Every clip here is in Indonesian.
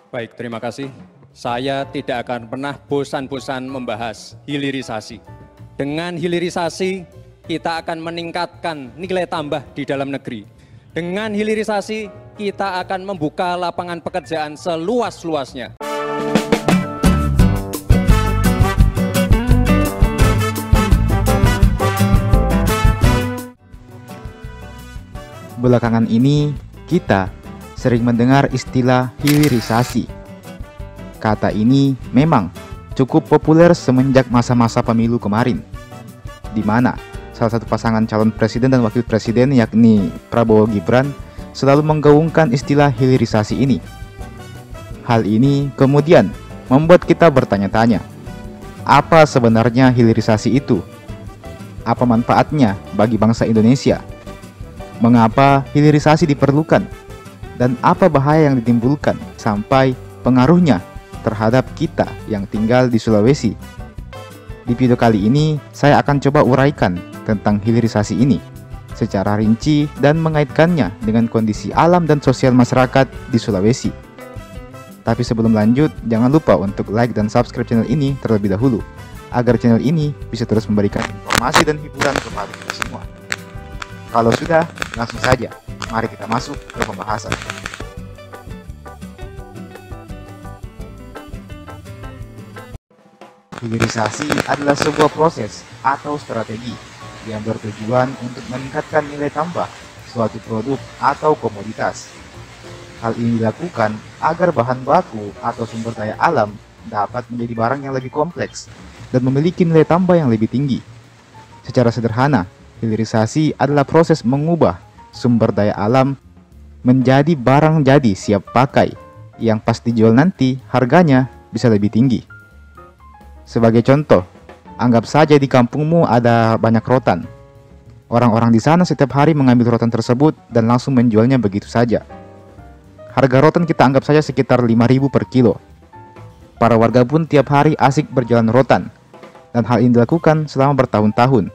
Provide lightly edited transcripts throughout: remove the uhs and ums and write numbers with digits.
Baik, terima kasih. Saya tidak akan pernah bosan-bosan membahas hilirisasi. Dengan hilirisasi, kita akan meningkatkan nilai tambah di dalam negeri. Dengan hilirisasi, kita akan membuka lapangan pekerjaan seluas-luasnya. Belakangan ini, kita sering mendengar istilah hilirisasi. Kata ini memang cukup populer semenjak masa-masa pemilu kemarin, di mana salah satu pasangan calon presiden dan wakil presiden yakni Prabowo Gibran selalu menggaungkan istilah hilirisasi ini. Hal ini kemudian membuat kita bertanya-tanya, apa sebenarnya hilirisasi itu? Apa manfaatnya bagi bangsa Indonesia? Mengapa hilirisasi diperlukan? Dan apa bahaya yang ditimbulkan sampai pengaruhnya terhadap kita yang tinggal di Sulawesi? Di video kali ini, saya akan coba uraikan tentang hilirisasi ini secara rinci dan mengaitkannya dengan kondisi alam dan sosial masyarakat di Sulawesi. Tapi sebelum lanjut, jangan lupa untuk like dan subscribe channel ini terlebih dahulu, agar channel ini bisa terus memberikan informasi dan hiburan kepada kita semua. Kalau sudah, langsung saja, mari kita masuk ke pembahasan. Hilirisasi adalah sebuah proses atau strategi yang bertujuan untuk meningkatkan nilai tambah suatu produk atau komoditas. Hal ini dilakukan agar bahan baku atau sumber daya alam dapat menjadi barang yang lebih kompleks dan memiliki nilai tambah yang lebih tinggi. Secara sederhana, hilirisasi adalah proses mengubah sumber daya alam menjadi barang jadi siap pakai yang pas dijual nanti harganya bisa lebih tinggi. Sebagai contoh, anggap saja di kampungmu ada banyak rotan. Orang-orang di sana setiap hari mengambil rotan tersebut dan langsung menjualnya begitu saja. Harga rotan kita anggap saja sekitar 5.000 per kilo. Para warga pun tiap hari asik berjualan rotan, dan hal ini dilakukan selama bertahun-tahun.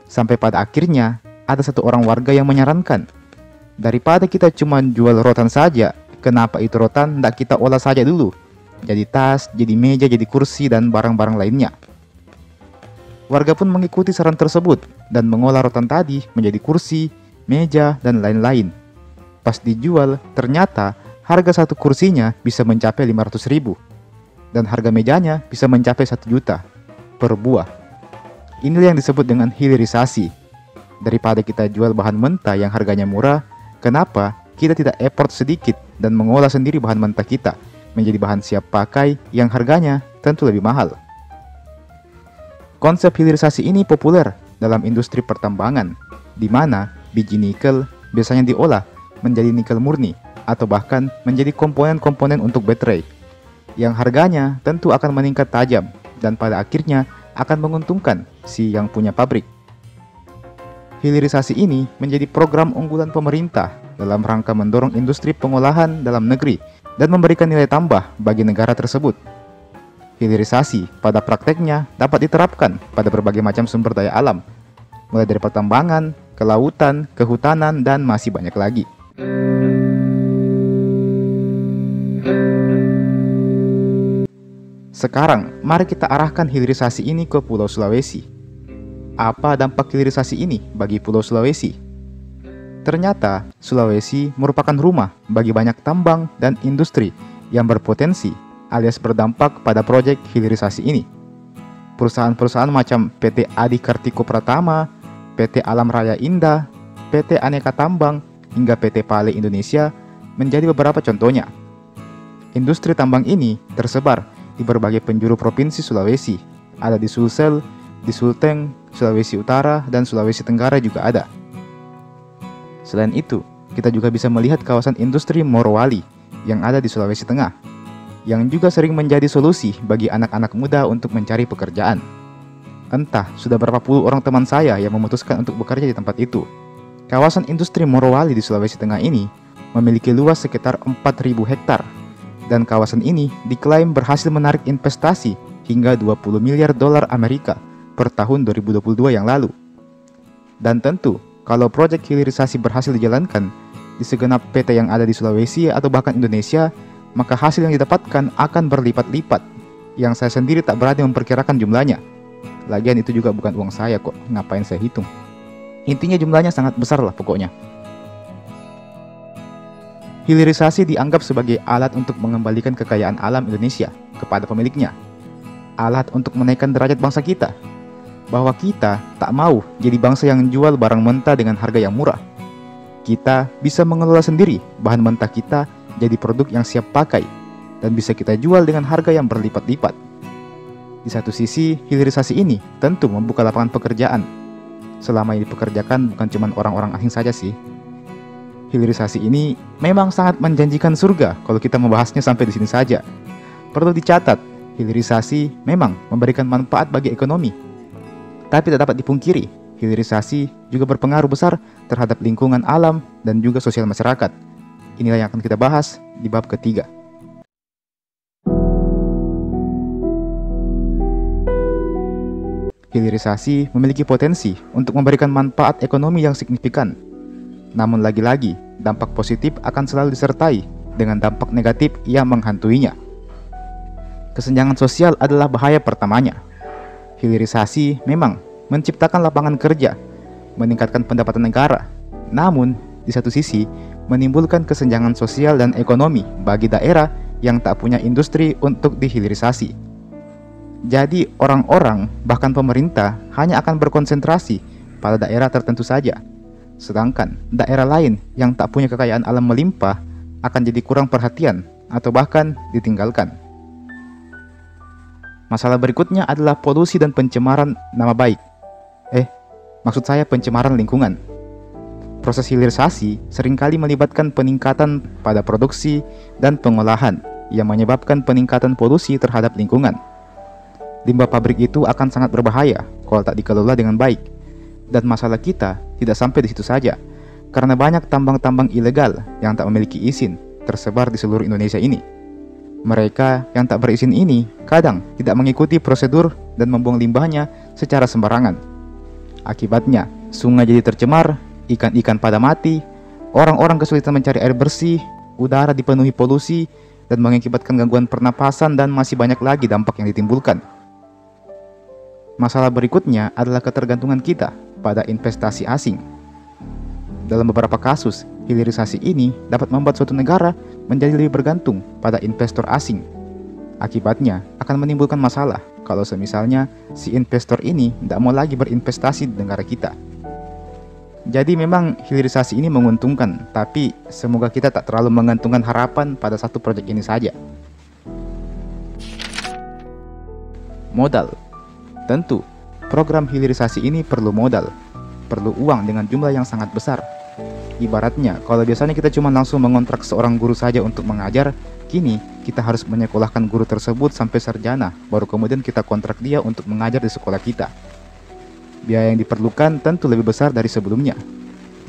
Sampai pada akhirnya, ada satu orang warga yang menyarankan, daripada kita cuma jual rotan saja, kenapa itu rotan tidak kita olah saja dulu? Jadi tas, jadi meja, jadi kursi, dan barang-barang lainnya. Warga pun mengikuti saran tersebut, dan mengolah rotan tadi menjadi kursi, meja, dan lain-lain. Pas dijual, ternyata harga satu kursinya bisa mencapai 500.000, dan harga mejanya bisa mencapai 1 juta per buah. Inilah yang disebut dengan hilirisasi. Daripada kita jual bahan mentah yang harganya murah, kenapa kita tidak effort sedikit dan mengolah sendiri bahan mentah kita menjadi bahan siap pakai yang harganya tentu lebih mahal. Konsep hilirisasi ini populer dalam industri pertambangan, di mana biji nikel biasanya diolah menjadi nikel murni atau bahkan menjadi komponen-komponen untuk baterai, yang harganya tentu akan meningkat tajam dan pada akhirnya akan menguntungkan si yang punya pabrik. Hilirisasi ini menjadi program unggulan pemerintah dalam rangka mendorong industri pengolahan dalam negeri dan memberikan nilai tambah bagi negara tersebut. Hilirisasi pada prakteknya dapat diterapkan pada berbagai macam sumber daya alam, mulai dari pertambangan, kelautan, kehutanan, dan masih banyak lagi. Sekarang, mari kita arahkan hilirisasi ini ke Pulau Sulawesi. Apa dampak hilirisasi ini bagi Pulau Sulawesi? Ternyata, Sulawesi merupakan rumah bagi banyak tambang dan industri yang berpotensi alias berdampak pada proyek hilirisasi ini. Perusahaan-perusahaan macam PT Adi Kartiko Pratama, PT Alam Raya Indah, PT Aneka Tambang, hingga PT Pale Indonesia menjadi beberapa contohnya. Industri tambang ini tersebar di berbagai penjuru provinsi Sulawesi, ada di Sulsel, di Sulteng, Sulawesi Utara, dan Sulawesi Tenggara juga ada. Selain itu, kita juga bisa melihat kawasan industri Morowali yang ada di Sulawesi Tengah, yang juga sering menjadi solusi bagi anak-anak muda untuk mencari pekerjaan. Entah sudah berapa puluh orang teman saya yang memutuskan untuk bekerja di tempat itu. Kawasan industri Morowali di Sulawesi Tengah ini memiliki luas sekitar 4.000 hektar, dan kawasan ini diklaim berhasil menarik investasi hingga 20 miliar dolar Amerika per tahun 2022 yang lalu. Dan tentu, kalau proyek hilirisasi berhasil dijalankan di segenap PT yang ada di Sulawesi atau bahkan Indonesia, maka hasil yang didapatkan akan berlipat-lipat, yang saya sendiri tak berani memperkirakan jumlanya. Lagian itu juga bukan uang saya kok, ngapain saya hitung. Intinya jumlahnya sangat besar lah pokoknya. Hilirisasi dianggap sebagai alat untuk mengembalikan kekayaan alam Indonesia kepada pemiliknya. Alat untuk menaikkan derajat bangsa kita. Bahwa kita tak mau jadi bangsa yang jual barang mentah dengan harga yang murah. Kita bisa mengelola sendiri bahan mentah kita jadi produk yang siap pakai dan bisa kita jual dengan harga yang berlipat-lipat. Di satu sisi, hilirisasi ini tentu membuka lapangan pekerjaan. Selama ini dipekerjakan bukan cuma orang-orang asing saja sih. Hilirisasi ini memang sangat menjanjikan surga kalau kita membahasnya sampai di sini saja. Perlu dicatat, hilirisasi memang memberikan manfaat bagi ekonomi. Tapi tak dapat dipungkiri, hilirisasi juga berpengaruh besar terhadap lingkungan alam dan juga sosial masyarakat. Inilah yang akan kita bahas di bab ketiga. Hilirisasi memiliki potensi untuk memberikan manfaat ekonomi yang signifikan. Namun lagi-lagi, dampak positif akan selalu disertai dengan dampak negatif yang menghantuinya. Kesenjangan sosial adalah bahaya pertamanya. Hilirisasi memang menciptakan lapangan kerja, meningkatkan pendapatan negara. Namun, di satu sisi, menimbulkan kesenjangan sosial dan ekonomi bagi daerah yang tak punya industri untuk dihilirisasi. Jadi, orang-orang, bahkan pemerintah, hanya akan berkonsentrasi pada daerah tertentu saja. Sedangkan, daerah lain yang tak punya kekayaan alam melimpah akan jadi kurang perhatian atau bahkan ditinggalkan. Masalah berikutnya adalah polusi dan pencemaran nama baik. Maksud saya pencemaran lingkungan. Proses hilirisasi seringkali melibatkan peningkatan pada produksi dan pengolahan yang menyebabkan peningkatan polusi terhadap lingkungan. Limbah pabrik itu akan sangat berbahaya kalau tak dikelola dengan baik. Dan masalah kita tidak sampai di situ saja, karena banyak tambang-tambang ilegal yang tak memiliki izin tersebar di seluruh Indonesia ini. Mereka yang tak berizin ini kadang tidak mengikuti prosedur dan membuang limbahnya secara sembarangan. Akibatnya, sungai jadi tercemar, ikan-ikan pada mati, orang-orang kesulitan mencari air bersih, udara dipenuhi polusi, dan mengakibatkan gangguan pernapasan dan masih banyak lagi dampak yang ditimbulkan. Masalah berikutnya adalah ketergantungan kita pada investasi asing. Dalam beberapa kasus, hilirisasi ini dapat membuat suatu negara menjadi lebih bergantung pada investor asing. Akibatnya akan menimbulkan masalah kalau semisalnya si investor ini tidak mau lagi berinvestasi di negara kita. Jadi memang hilirisasi ini menguntungkan, tapi semoga kita tak terlalu menggantungkan harapan pada satu proyek ini saja. Modal. Tentu, program hilirisasi ini perlu modal, perlu uang dengan jumlah yang sangat besar. Ibaratnya, kalau biasanya kita cuma langsung mengontrak seorang guru saja untuk mengajar, kini kita harus menyekolahkan guru tersebut sampai sarjana, baru kemudian kita kontrak dia untuk mengajar di sekolah kita. Biaya yang diperlukan tentu lebih besar dari sebelumnya.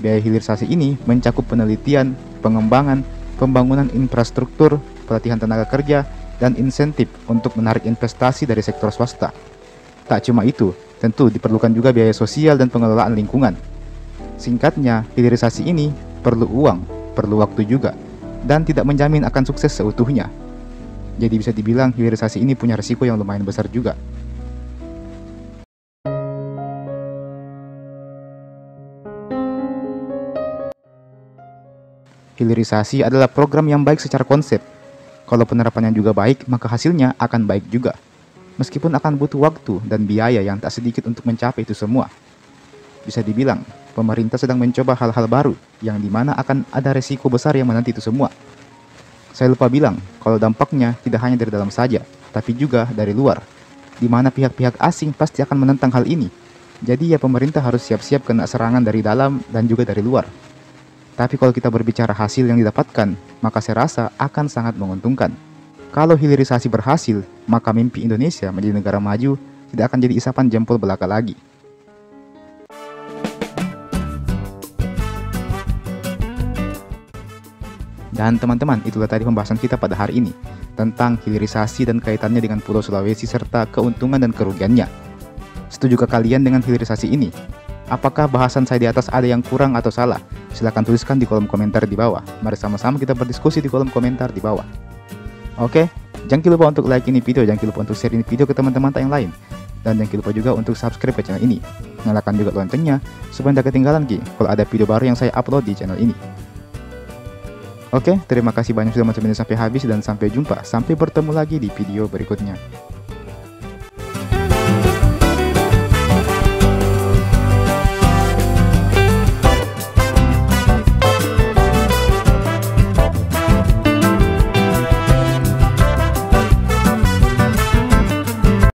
Biaya hilirisasi ini mencakup penelitian, pengembangan, pembangunan infrastruktur, pelatihan tenaga kerja, dan insentif untuk menarik investasi dari sektor swasta. Tak cuma itu, tentu diperlukan juga biaya sosial dan pengelolaan lingkungan. Singkatnya, hilirisasi ini perlu uang, perlu waktu juga, dan tidak menjamin akan sukses seutuhnya. Jadi bisa dibilang hilirisasi ini punya risiko yang lumayan besar juga. Hilirisasi adalah program yang baik secara konsep. Kalau penerapannya juga baik, maka hasilnya akan baik juga. Meskipun akan butuh waktu dan biaya yang tak sedikit untuk mencapai itu semua. Bisa dibilang, pemerintah sedang mencoba hal-hal baru, yang dimana akan ada resiko besar yang menanti itu semua. Saya lupa bilang, kalau dampaknya tidak hanya dari dalam saja, tapi juga dari luar, di mana pihak-pihak asing pasti akan menentang hal ini. Jadi ya pemerintah harus siap-siap kena serangan dari dalam dan juga dari luar. Tapi kalau kita berbicara hasil yang didapatkan, maka saya rasa akan sangat menguntungkan. Kalau hilirisasi berhasil, maka mimpi Indonesia menjadi negara maju tidak akan jadi isapan jempol belaka lagi. Dan teman-teman, itulah tadi pembahasan kita pada hari ini tentang hilirisasi dan kaitannya dengan Pulau Sulawesi serta keuntungan dan kerugiannya. Setujukah kalian dengan hilirisasi ini? Apakah bahasan saya di atas ada yang kurang atau salah? Silahkan tuliskan di kolom komentar di bawah. Mari sama-sama kita berdiskusi di kolom komentar di bawah. Oke, jangan lupa untuk like ini video, jangan lupa untuk share ini video ke teman-teman yang lain. Dan jangan lupa juga untuk subscribe ke channel ini. Nyalakan juga loncengnya supaya tidak ketinggalan kalau ada video baru yang saya upload di channel ini. Oke, terima kasih banyak sudah menonton sampai habis dan sampai jumpa. Sampai bertemu lagi di video berikutnya.